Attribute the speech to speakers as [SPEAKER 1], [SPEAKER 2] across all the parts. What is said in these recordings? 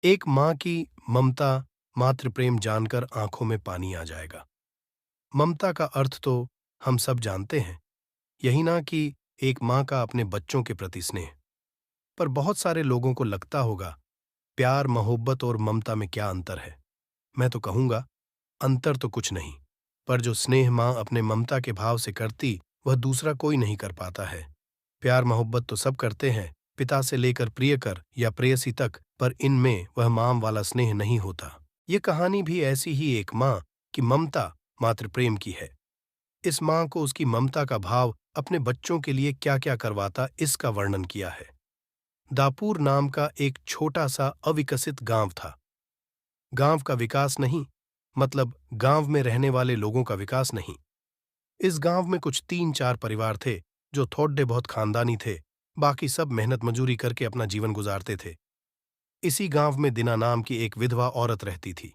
[SPEAKER 1] एक माँ की ममता, मातृ प्रेम जानकर आंखों में पानी आ जाएगा। ममता का अर्थ तो हम सब जानते हैं, यही ना कि एक माँ का अपने बच्चों के प्रति स्नेह। पर बहुत सारे लोगों को लगता होगा, प्यार, मोहब्बत और ममता में क्या अंतर है? मैं तो कहूँगा, अंतर तो कुछ नहीं, पर जो स्नेह माँ अपने ममता के भाव से करती, वह दूसरा कोई नहीं कर पाता है। प्यार मोहब्बत तो सब करते हैं, पिता से लेकर प्रियकर या प्रेयसी तक, पर इनमें वह माँ वाला स्नेह नहीं होता। ये कहानी भी ऐसी ही एक माँ की ममता, मातृ प्रेम की है। इस माँ को उसकी ममता का भाव अपने बच्चों के लिए क्या क्या करवाता, इसका वर्णन किया है। दापुर नाम का एक छोटा सा अविकसित गांव था। गांव का विकास नहीं, मतलब गांव में रहने वाले लोगों का विकास नहीं। इस गांव में कुछ 3-4 परिवार थे जो थोड़े बहुत खानदानी थे, बाकी सब मेहनत मजूरी करके अपना जीवन गुजारते थे। इसी गांव में दिना नाम की एक विधवा औरत रहती थी।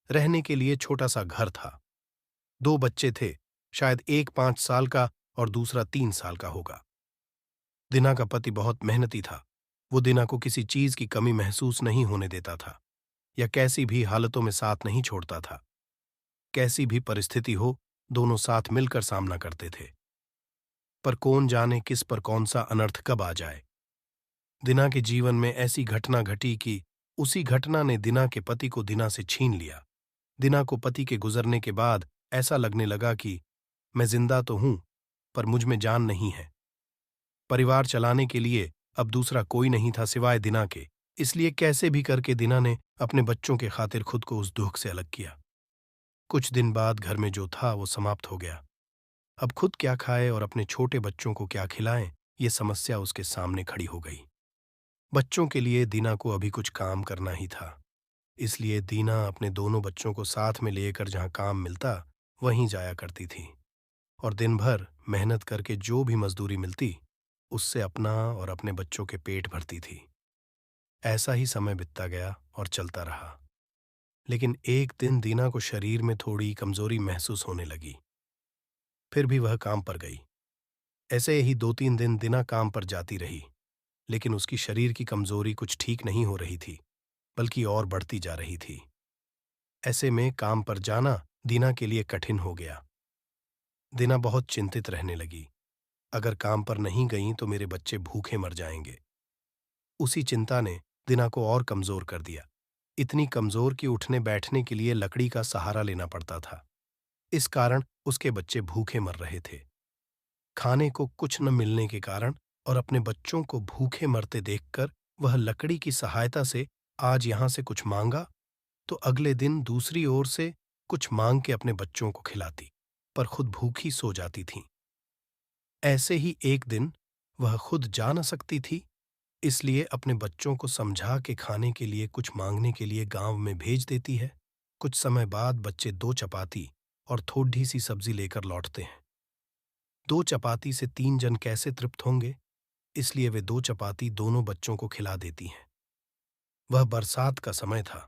[SPEAKER 1] रहने के लिए छोटा सा घर था। 2 बच्चे थे, शायद एक 5 साल का और दूसरा 3 साल का होगा। दिना का पति बहुत मेहनती था। वो दिना को किसी चीज की कमी महसूस नहीं होने देता था, या कैसी भी हालतों में साथ नहीं छोड़ता था। कैसी भी परिस्थिति हो, दोनों साथ मिलकर सामना करते थे। पर कौन जाने किस पर कौन सा अनर्थ कब आ जाए। दिना के जीवन में ऐसी घटना घटी कि उसी घटना ने दिना के पति को दिना से छीन लिया। दिना को पति के गुजरने के बाद ऐसा लगने लगा कि मैं जिंदा तो हूं, पर मुझ में जान नहीं है। परिवार चलाने के लिए अब दूसरा कोई नहीं था सिवाय दिना के, इसलिए कैसे भी करके दिना ने अपने बच्चों के खातिर खुद को उस दुख से अलग किया। कुछ दिन बाद घर में जो था वो समाप्त हो गया। अब खुद क्या खाए और अपने छोटे बच्चों को क्या खिलाएं, ये समस्या उसके सामने खड़ी हो गई। बच्चों के लिए दीना को अभी कुछ काम करना ही था, इसलिए दीना अपने दोनों बच्चों को साथ में लेकर जहां काम मिलता वहीं जाया करती थी, और दिन भर मेहनत करके जो भी मजदूरी मिलती उससे अपना और अपने बच्चों के पेट भरती थी। ऐसा ही समय बीतता गया और चलता रहा। लेकिन एक दिन दीना को शरीर में थोड़ी कमजोरी महसूस होने लगी। फिर भी वह काम पर गई। ऐसे ही 2-3 दिन दीना काम पर जाती रही, लेकिन उसकी शरीर की कमजोरी कुछ ठीक नहीं हो रही थी, बल्कि और बढ़ती जा रही थी। ऐसे में काम पर जाना दीना के लिए कठिन हो गया। दीना बहुत चिंतित रहने लगी। अगर काम पर नहीं गईं तो मेरे बच्चे भूखे मर जाएंगे। उसी चिंता ने दीना को और कमजोर कर दिया। इतनी कमजोर कि उठने बैठने के लिए लकड़ी का सहारा लेना पड़ता था। इस कारण उसके बच्चे भूखे मर रहे थे। खाने को कुछ न मिलने के कारण और अपने बच्चों को भूखे मरते देखकर वह लकड़ी की सहायता से आज यहां से कुछ मांगा तो अगले दिन दूसरी ओर से कुछ मांग के अपने बच्चों को खिलाती, पर खुद भूखी सो जाती थी। ऐसे ही एक दिन वह खुद जा न सकती थी, इसलिए अपने बच्चों को समझा के खाने के लिए कुछ मांगने के लिए गांव में भेज देती है। कुछ समय बाद बच्चे 2 चपाती और थोड़ी सी सब्जी लेकर लौटते हैं। 2 चपाती से 3 जन कैसे तृप्त होंगे, इसलिए वे 2 चपाती दोनों बच्चों को खिला देती हैं। वह बरसात का समय था।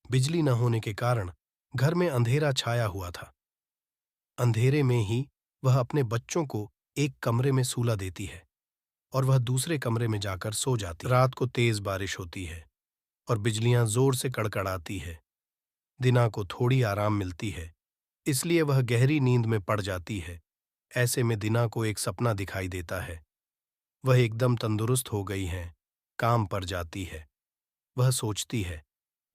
[SPEAKER 1] बिजली न होने के कारण घर में अंधेरा छाया हुआ था। अंधेरे में ही वह अपने बच्चों को एक कमरे में सूला देती है और वह दूसरे कमरे में जाकर सो जाती है। रात को तेज बारिश होती है और बिजलियां जोर से कड़कड़ाती है। दिना को थोड़ी आराम मिलती है, इसलिए वह गहरी नींद में पड़ जाती है। ऐसे में दिना को एक सपना दिखाई देता है। वह एकदम तंदुरुस्त हो गई हैं, काम पर जाती है। वह सोचती है,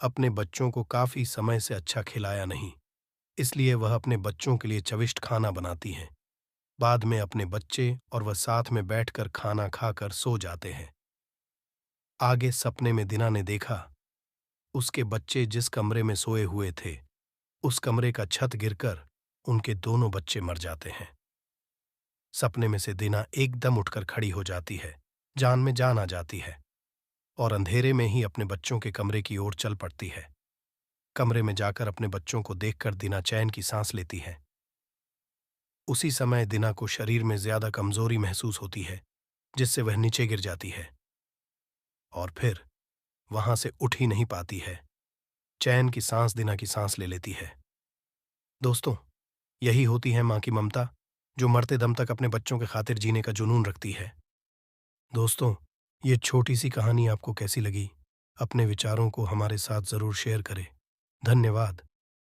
[SPEAKER 1] अपने बच्चों को काफी समय से अच्छा खिलाया नहीं, इसलिए वह अपने बच्चों के लिए चविष्ट खाना बनाती हैं। बाद में अपने बच्चे और वह साथ में बैठकर खाना खाकर सो जाते हैं। आगे सपने में दिना ने देखा, उसके बच्चे जिस कमरे में सोए हुए थे, उस कमरे का छत गिरकर उनके दोनों बच्चे मर जाते हैं। सपने में से दिना एकदम उठकर खड़ी हो जाती है, जान में जान आ जाती है और अंधेरे में ही अपने बच्चों के कमरे की ओर चल पड़ती है। कमरे में जाकर अपने बच्चों को देखकर दिना चैन की सांस लेती है। उसी समय दिना को शरीर में ज्यादा कमजोरी महसूस होती है, जिससे वह नीचे गिर जाती है और फिर वहां से उठ ही नहीं पाती है। चैन की सांस दिना की सांस ले लेती है। दोस्तों, यही होती है मां की ममता, जो मरते दम तक अपने बच्चों के खातिर जीने का जुनून रखती है। दोस्तों, ये छोटी सी कहानी आपको कैसी लगी? अपने विचारों को हमारे साथ ज़रूर शेयर करें। धन्यवाद।